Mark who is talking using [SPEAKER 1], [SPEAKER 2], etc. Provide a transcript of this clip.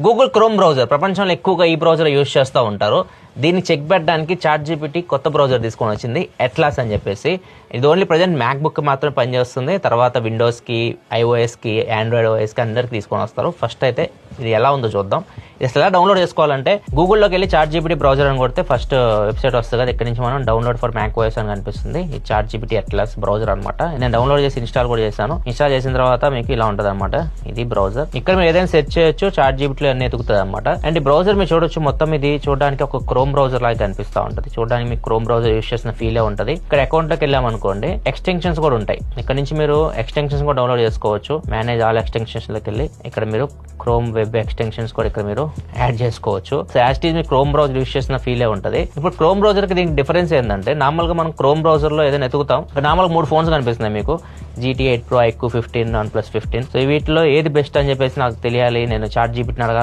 [SPEAKER 1] Google chrome browser ప్రపంచంలో ఎక్కువగా ఈ బ్రౌజర్ యూజ్ చేస్తూ ఉంటారు. దీన్ని చెక్ పెట్టడానికి చాట్ జీపీటీ కొత్త బ్రౌజర్ తీసుకొని వచ్చింది, ఎట్లాస్ అని చెప్పేసి. ఇది ఓన్లీ ప్రజెంట్ మ్యాక్ బుక్ మాత్రమే పనిచేస్తుంది. తర్వాత విండోస్కి, ఐఓఎస్కి, ఆండ్రాయిడ్ ఓఎస్కి అందరికి తీసుకొని వస్తారు. ఫస్ట్ అయితే ఇది ఎలా ఉందో చూద్దాం. ఇది అసలు ఎలా డౌన్లోడ్ చేసుకోవాలంటే గూగుల్లోకి వెళ్ళి చాట్ జీపీటీ బ్రౌజర్ అని కొడితే ఫస్ట్ వెబ్సైట్ వస్తుంది కదా, ఇక్కడ నుంచి మనం డౌన్లోడ్ ఫర్ మ్యాక్ ఓఎస్ అని కనిపిస్తుంది. ఈ చాట్ జీపీటీ ఎట్లాస్ బ్రౌజర్ అనమాట. నేను డౌన్లోడ్ చేసి ఇన్స్టాల్ కూడా చేశాను. ఇన్స్టాల్ చేసిన తర్వాత మీకు ఇలా ఉంటుంది అనమాట. ఇది బ్రౌజర్. ఇక్కడ మీరు ఏదైనా సెర్చ్ చేయొచ్చు, చాట్ జీపీటీలో అన్ని ఎతుకుతుంది అనమాట. అండ్ ఈ బ్రౌజర్ మీరు చూడొచ్చు, మొత్తం ఇది చూడడానికి ఒక క్రోమ్ బ్రౌజర్ లాగా కనిపిస్తూ ఉంటుంది. చూడడానికి మీకు క్రోమ్ బ్రౌజర్ యూస్ చేసిన ఫీలే ఉంటుంది. ఇక్కడ అకౌంట్ లోకి వెళ్ళామనుకోండి, ఎక్స్టెన్షన్స్ కూడా ఉంటాయి. ఇక్కడ నుంచి మీరు ఎక్స్టెన్షన్స్ కూడా డౌన్లోడ్ చేసుకోవచ్చు. మేనేజ్ ఆల్ ఎక్స్టెన్షన్స్ లోకి వెళ్ళి ఇక్కడ మీరు క్రోమ్ వెబ్ ఎక్స్టెన్షన్స్ కూడా ఇక్కడ మీరు యాడ్ చేసుకోవచ్చు. సో యాజ్ ఇట్ ఈజ్ మీరు క్రోమ్ బ్రౌజర్ యూస్ చేసిన ఫీలే ఉంటుంది. ఇప్పుడు క్రోమ్ బ్రౌజర్ కి దీనికి డిఫరెన్స్ ఏంటంటే, నార్మల్ గా మనం క్రోమ్ బ్రౌజర్ లో ఏదైనా ఎతుకుతాం, నార్మల్ 3 ఫోన్స్ కనిపిస్తున్నాయి మీకు, GT8 Pro, iQOO 15, OnePlus 15. So వీటిలో ఏది బెస్ట్ అని చెప్పేసి నాకు తెలియాలి, నేను చాట్ జీపీటీని అడగాలి.